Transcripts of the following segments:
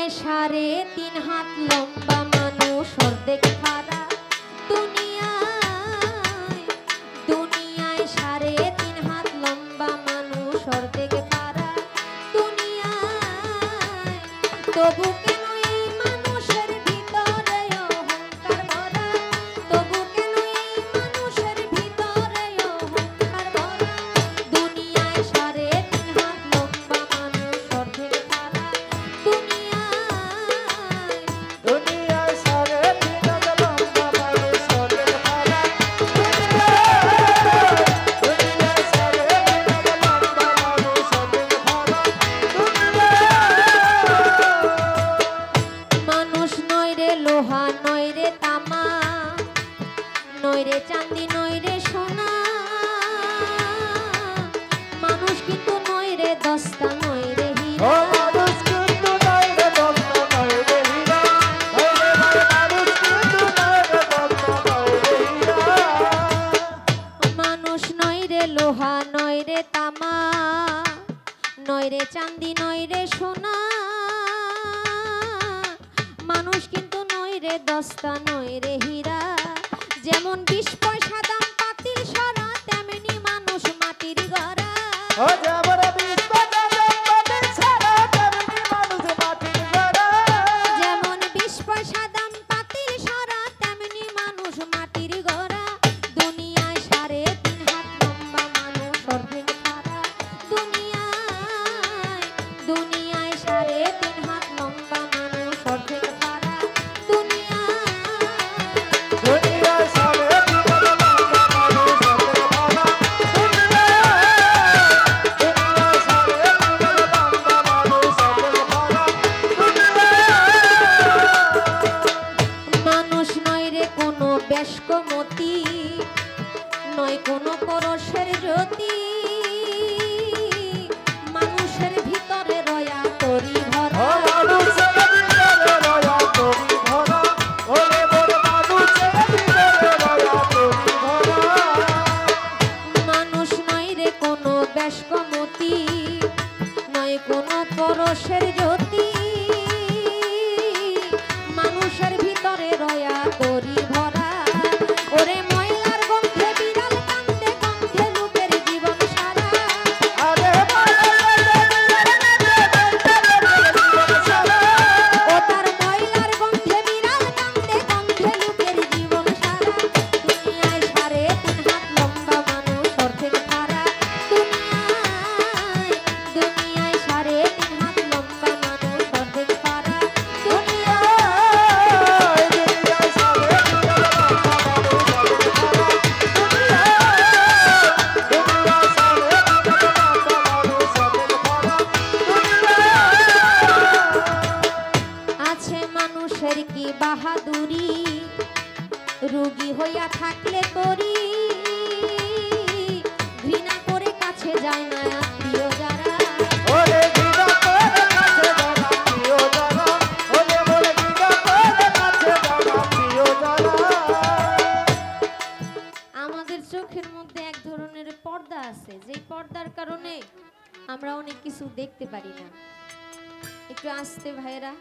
দুনিয়ায় 3.5 হাত লম্বা মানুষ অর্ধেক খাড়া। দুনিয়ায় 3.5 হাত লম্বা মানুষ অর্ধেক খাড়া। দুনিয়ায় তবু কেন এই মানুষের ভিতরে অহংকার ভরা? তবু কেন এই মানুষের ভিতরে অহংকার ভরা? দুনিয়ায় 3.5 হাত লম্বা মানুষ অর্ধেক খাড়া। দুনিয়ায় 3.5 হাত লম্বা মানুষ অর্ধেক খাড়া। দুনিয়ায় 3.5 হাত লম্বা মানুষ অর্ধেক খাড়া। মানুষ নয় রে লোহা, নয় রে তামা, নয় রে চাঁদি, নয় রে সোনা। মানুষ কিন্তু নয় রে দস্তা, নয় রে হীরা। মানুষ কিন্তু নয় রে দস্তা, নয় রে হীরা। মানুষ কিন্তু নয় রে দস্তা, নয় রে হীরা। মানুষ নয় রে লোহা, নয় রে তামা, নয় রে চাঁদি, নয় রে সোনা। মানুষ কিন্তু নয় রে দস্তা, নয় রে হীরা। যেমন 20 পয়সা দাম পাতিল সরা, তেমনি মানুষ মাটির গড়া। যেমন 20 পয়সা দাম পাতিল সরা, তেমনি মানুষ মাটির গড়া। যেমন 20 পয়সা দাম পাতিল সরা, তেমনি মানুষ মাটির গড়া। দুনিয়ায় 3.5 হাত লম্বা মানুষ অর্ধেক খাড়া। দুনিয়ায় 3.5 হাত লম্বা মানুষ অর্ধেক খাড়া। দুনিয়ায় 3.5 হাত লম্বা মানুষ অর্ধেক খাড়া। দুনিয়ায় 3.5 হাত লম্বা মানুষ অর্ধেক খাড়া। মানুষ নয় রে কোনো বেশকমতি, নয় কোনো পরশের জ্যোতি। মানুষের ভিতরে রয়া তরি ভরা। মানুষের ভিতরে রয়া তরি ভরা। ওরে মোর মানুষের ভিতরে রয়া তরি ভরা। মানুষ নয় রে কোনো বেশকমতি, নয় কোনো পরশের জ্যোতি। মানুষের ভিতরে রয়া তরি ভরা। ওরে ময়লার গন্ধে বিড়াল কান্দে, গন্ধে লোকের জীবন সারা। আরে ও তার ময়লার গন্ধে বিড়াল কান্দে, গন্ধে লোকের জীবন সারা। দুনিয়ায় 3.5 হাত লম্বা মানুষ অর্ধেক খাড়া। দুনিয়ায় 3.5 হাত লম্বা মানুষ অর্ধেক খাড়া। আছে মানুষের কি বাহাদুরি, রোগী হইয়া থাকলে করি। ঘৃণা করে কাছে যায় না আত্মীয় যারা। ওরে গিরা করে কাছে যারা প্রিয় যারা। ওরে মোর গিরা করে কাছে যারা প্রিয় যারা। আমাদের চোখের মধ্যে এক ধরনের পর্দা আছে, যে পর্দার কারণে আমরা অনেক কিছু দেখতে পারি না। একটু আস্তে ভাইরা,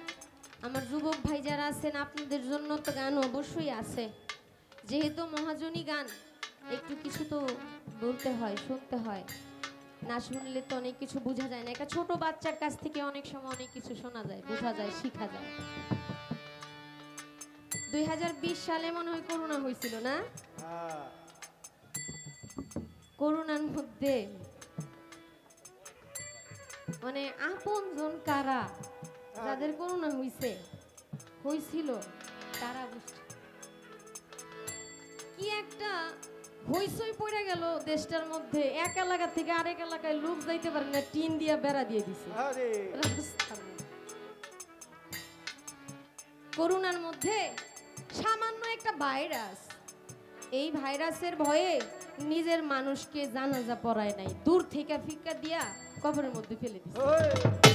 আমার যুবক ভাই যারা আছেন, আপনাদের জন্য তো গান অবশ্যই আছে। যেহেতু মহাজনী গান, একটু কিছু তো বলতে হয়, শুনতে হয়। না শুনলে তো অনেক কিছু বোঝা যায় না। একটা ছোট বাচ্চার কাছ থেকে অনেক সময় অনেক কিছু শোনা যায়, বোঝা যায়, শেখা যায়। 2020 সালে মনে হয় করোনা হয়েছিল না? করোনার মধ্যে মানে আপনজন কারা, যাদের করোনা হয়েছিল তারা বুঝছে কি একটা হইচই পড়ে গেল দেশটার মধ্যে। এক এলাকা থেকে আরেক এলাকায় লোক যাইতে পারে না, টিন দিয়ে বেড়া দিয়ে দিছে। করোনার মধ্যে সামান্য একটা ভাইরাস, এই ভাইরাসের ভয়ে নিজের মানুষকে জানাজা পড়ায় নাই, দূর থেকে ফিক্কা দিয়া কবরের মধ্যে ফেলে দিছে।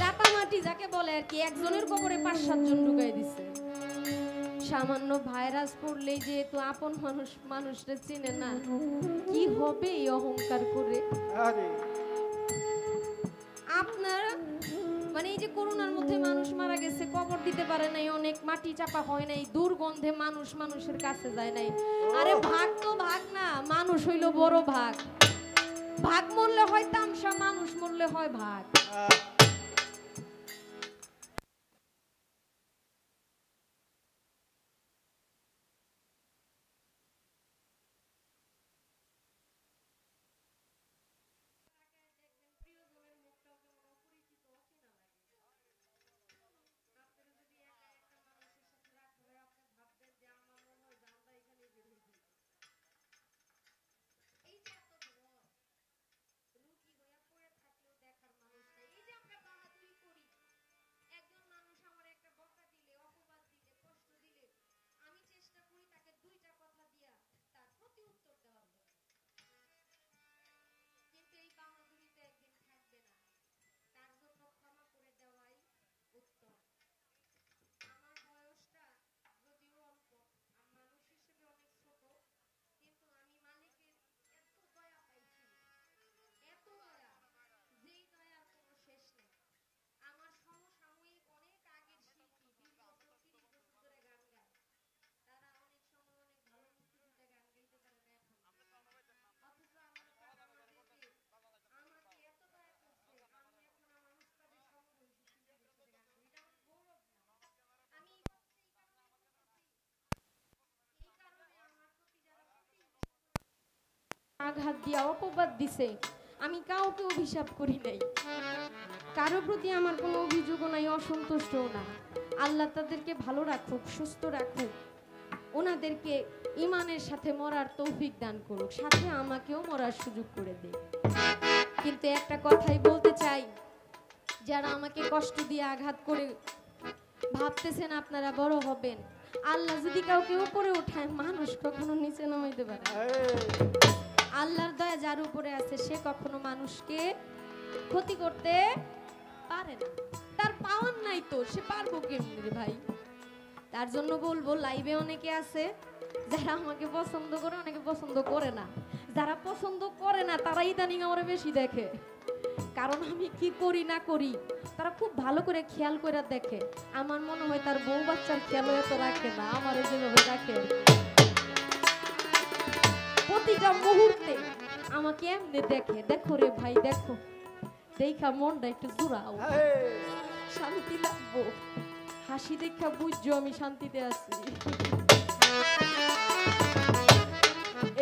চাপা মাটি যাকে বলে আর কি, একজনের কবরে 5-7 জন ঢুকাই দিছে। সামান্য ভাইরাস পড়লেই যেহেতু আপন মানুষটা চেনে না, কি হবে এই অহংকার করে। আপনারা মানে এই যে করোনার মধ্যে মানুষ মারা গেছে, কবর দিতে পারে নাই, অনেক মাটি চাপা হয় নাই, দুর্গন্ধে মানুষ মানুষের কাছে যায় নাই। আরে ভাগ তো ভাগ না, মানুষ হইল বড় ভাগ। ভাগ মরলে হয় তামসা, মানুষ মরলে হয় ভাগ। আঘাত দিয়া অপবাদ দিছে, আমি কাউকে অভিশাপ করি নাই, কারো প্রতি আমার কোনো অভিযোগও নাই, অসন্তুষ্টও না। আল্লাহ তাদেরকে ভালো রাখুক, সুস্থ রাখুক, ওনাদেরকে ইমানের সাথে মরার তৌফিক দান করুক, সাথে আমাকেও মরার সুযোগ করে দেয়। কিন্তু একটা কথাই বলতে চাই, যারা আমাকে কষ্ট দিয়ে আঘাত করে ভাবতেছেন আপনারা বড় হবেন, আল্লাহ যদি কাউকে উপরে উঠায়, মানুষ কখনো নিচে নামাইতে পারে। আল্লাহর দয়া যার উপরে আছে সে কখনো মানুষকে ক্ষতি করতে পারে না। তার পাওয়ার নাই তো সে পারবো কেমনে রে ভাই? তার জন্য বলবো, লাইভে অনেকে আছে যারা আমাকে পছন্দ করে, অনেকে পছন্দ করে না। যারা পছন্দ করে না তারা ইদানিং আমার বেশি দেখে, কারণ আমি কি করি না করি তারা খুব ভালো করে খেয়াল করে দেখে। আমার মনে হয় তার বউ বাচ্চার খেয়ালও এত রাখে না, আমারও যেভাবে রাখে। প্রতিটা মুহূর্তে আমাকে এমনি দেখে, দেখো রে ভাই দেখো, দেখা মনটা একটু জোড়াও, শান্তি লাগবো। হাসি দেখা বুঝছো আমি শান্তিতে আছি।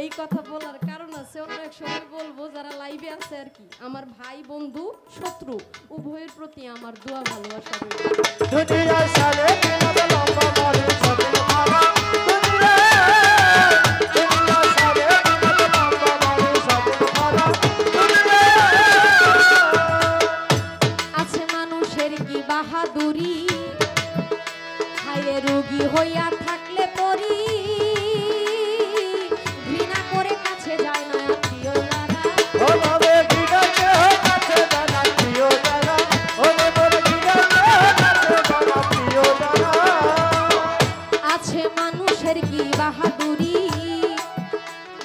এই কথা বলার কারণ আছে, অন্য এক সময় বলবো। যারা লাইভে আছে আর কি, আমার ভাই বন্ধু শত্রু উভয়ের প্রতি আমার দোয়া ভালোবাসা আছে। মানুষের কি বাহাদুরি, হায় রোগী হইয়া থাকলে পরি, ঘৃণা করে কাছে যায় না আত্মীয় যারা। আছে মানুষের কি বাহাদুরি,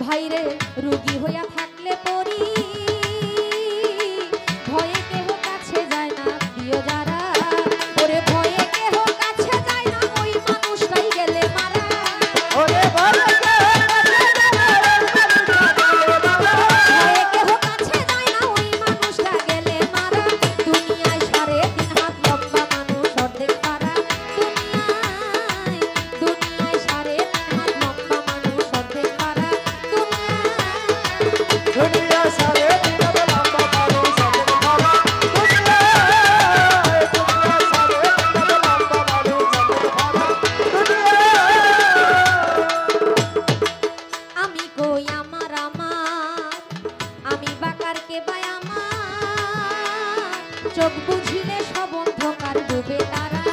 ভাইরে রোগী হইয়া থাকলে পরি, ভয়ে কেহ কাছে যায় না আত্মীয় যারা। ওরে ভয়ে কেহ কাছে যায় না, ওই মানুষটাই গেলে মারা। ভয়ে কেহ কাছে যায় না, ওই মানুষটা গেলে মারা। দুনিয়ায় 3.5 হাত লম্বা মানুষ অর্ধেক পারা। দুনিয়ায় 3.5 হাত লম্বা মানুষ অর্ধেক পারা। আমি কই আমার আমার, আমি বাকার কে বাই আমার, চোখ বুঝিলে সব অন্ধকার ডুবে তারা।